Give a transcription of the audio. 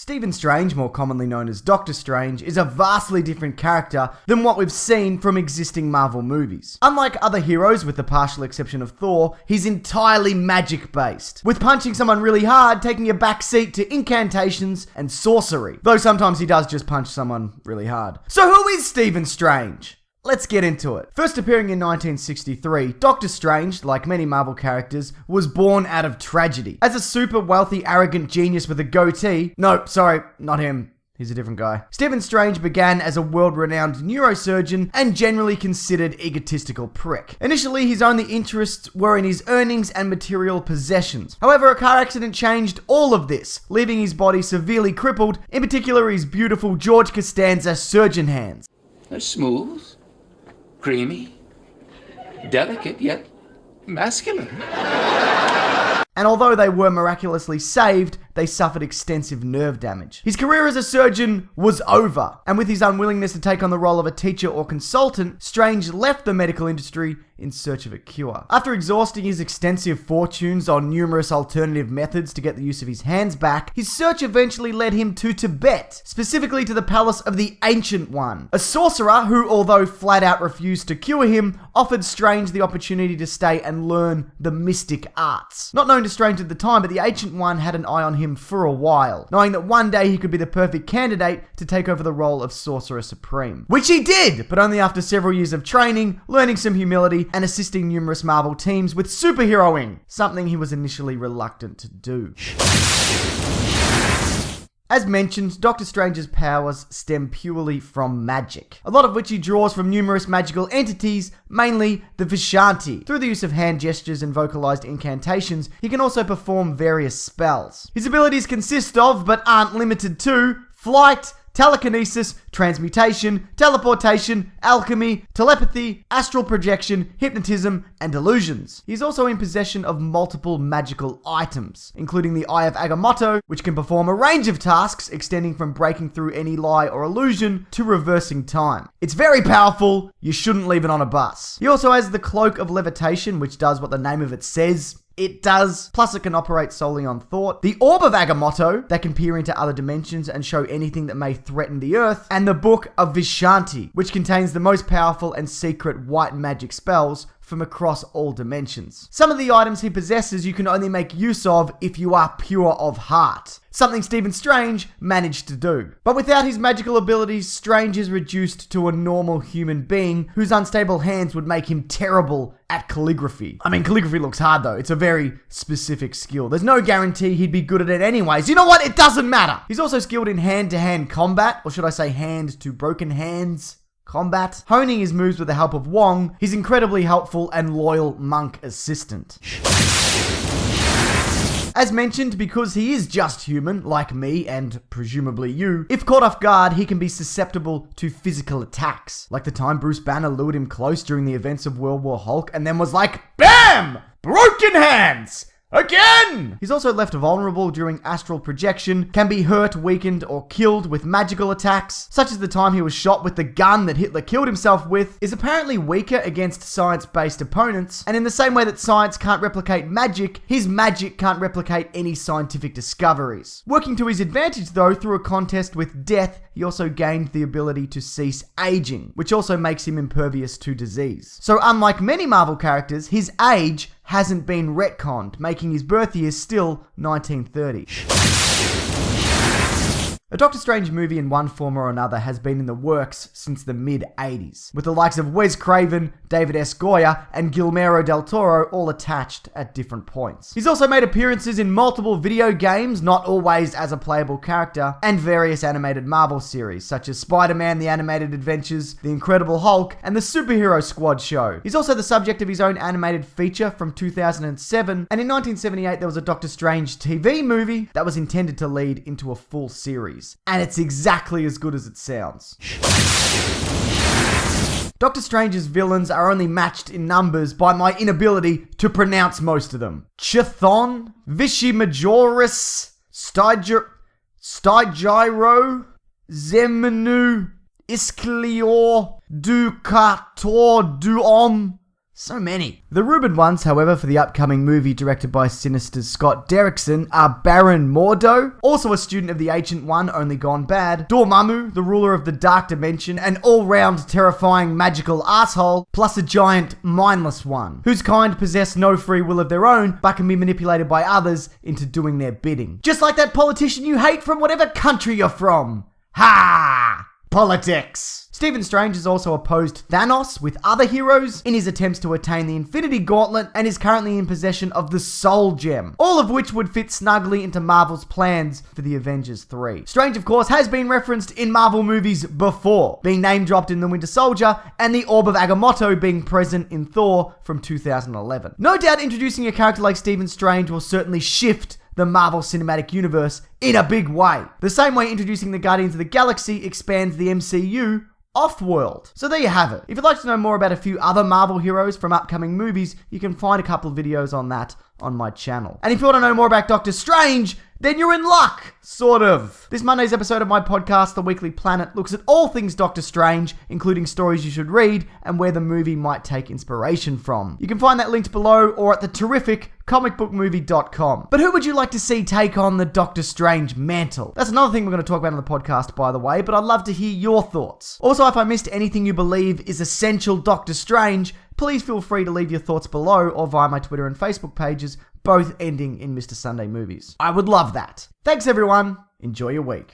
Stephen Strange, more commonly known as Doctor Strange, is a vastly different character than what we've seen from existing Marvel movies. Unlike other heroes, with the partial exception of Thor, he's entirely magic-based, with punching someone really hard taking a backseat to incantations and sorcery, though sometimes he does just punch someone really hard. So who is Stephen Strange? Let's get into it. First appearing in 1963, Doctor Strange, like many Marvel characters, was born out of tragedy. As a super wealthy, arrogant genius with a goatee, no, sorry, not him. He's a different guy. Stephen Strange began as a world-renowned neurosurgeon and generally considered egotistical prick. Initially, his only interests were in his earnings and material possessions. However, a car accident changed all of this, leaving his body severely crippled, in particular his beautiful George Costanza surgeon hands. They're smooth, creamy, delicate, yet masculine. And although they were miraculously saved, they suffered extensive nerve damage. His career as a surgeon was over, and with his unwillingness to take on the role of a teacher or consultant, Strange left the medical industry in search of a cure. After exhausting his extensive fortunes on numerous alternative methods to get the use of his hands back, his search eventually led him to Tibet, specifically to the palace of the Ancient One, a sorcerer who, although flat out refused to cure him, offered Strange the opportunity to stay and learn the mystic arts. Not known to Strange at the time, but the Ancient One had an eye on him for a while, knowing that one day he could be the perfect candidate to take over the role of Sorcerer Supreme. Which he did, but only after several years of training, learning some humility, and assisting numerous Marvel teams with superheroing, something he was initially reluctant to do. As mentioned, Doctor Strange's powers stem purely from magic, a lot of which he draws from numerous magical entities, mainly the Vishanti. Through the use of hand gestures and vocalized incantations, he can also perform various spells. His abilities consist of, but aren't limited to, flight, telekinesis, transmutation, teleportation, alchemy, telepathy, astral projection, hypnotism, and illusions. He's also in possession of multiple magical items, including the Eye of Agamotto, which can perform a range of tasks extending from breaking through any lie or illusion to reversing time. It's very powerful, you shouldn't leave it on a bus. He also has the Cloak of Levitation, which does what the name of it says it does, plus it can operate solely on thought. The Orb of Agamotto, that can peer into other dimensions and show anything that may threaten the Earth. And the Book of Vishanti, which contains the most powerful and secret white magic spells from across all dimensions. Some of the items he possesses you can only make use of if you are pure of heart, something Stephen Strange managed to do. But without his magical abilities, Strange is reduced to a normal human being whose unstable hands would make him terrible at calligraphy. I mean, calligraphy looks hard though. It's a very specific skill. There's no guarantee he'd be good at it anyways. You know what? It doesn't matter. He's also skilled in hand-to-hand combat, or should I say hand-to-broken hands combat, honing his moves with the help of Wong, his incredibly helpful and loyal monk assistant. As mentioned, because he is just human, like me and presumably you, if caught off guard, he can be susceptible to physical attacks. Like the time Bruce Banner lured him close during the events of World War Hulk and then was like, BAM! Broken hands! Again! He's also left vulnerable during astral projection, can be hurt, weakened, or killed with magical attacks, such as the time he was shot with the gun that Hitler killed himself with, is apparently weaker against science-based opponents, and in the same way that science can't replicate magic, his magic can't replicate any scientific discoveries. Working to his advantage though, through a contest with death, he also gained the ability to cease aging, which also makes him impervious to disease. So unlike many Marvel characters, his age hasn't been retconned, making his birth year still 1930. A Doctor Strange movie in one form or another has been in the works since the mid-80s, with the likes of Wes Craven, David S. Goyer, and Guillermo del Toro all attached at different points. He's also made appearances in multiple video games, not always as a playable character, and various animated Marvel series, such as Spider-Man: The Animated Adventures, The Incredible Hulk, and The Superhero Squad show. He's also the subject of his own animated feature from 2007, and in 1978 there was a Doctor Strange TV movie that was intended to lead into a full series. And it's exactly as good as it sounds. Doctor Strange's villains are only matched in numbers by my inability to pronounce most of them. Chthon, Vishimajoris, Stygyro, Zemenu, Isklior, Dukator, Duom, So many. The rumoured ones, however, for the upcoming movie directed by Sinister's Scott Derrickson are Baron Mordo, also a student of the Ancient One, only gone bad, Dormammu, the ruler of the Dark Dimension, an all-round terrifying magical asshole, plus a giant mindless one, whose kind possess no free will of their own, but can be manipulated by others into doing their bidding. Just like that politician you hate from whatever country you're from. Ha! Politics. Stephen Strange has also opposed Thanos with other heroes in his attempts to attain the Infinity Gauntlet and is currently in possession of the Soul Gem, all of which would fit snugly into Marvel's plans for the Avengers 3. Strange, of course, has been referenced in Marvel movies before, being name-dropped in The Winter Soldier and the Orb of Agamotto being present in Thor from 2011. No doubt introducing a character like Stephen Strange will certainly shift the Marvel Cinematic Universe in a big way. The same way introducing the Guardians of the Galaxy expands the MCU off-world. So there you have it. If you'd like to know more about a few other Marvel heroes from upcoming movies, you can find a couple of videos on that on my channel. And if you want to know more about Doctor Strange, then you're in luck, sort of. This Monday's episode of my podcast, The Weekly Planet, looks at all things Doctor Strange, including stories you should read and where the movie might take inspiration from. You can find that linked below or at the terrific comicbookmovie.com. But who would you like to see take on the Doctor Strange mantle? That's another thing we're going to talk about on the podcast, by the way, but I'd love to hear your thoughts. Also, if I missed anything you believe is essential Doctor Strange, please feel free to leave your thoughts below or via my Twitter and Facebook pages, both ending in Mr. Sunday Movies. I would love that. Thanks everyone. Enjoy your week.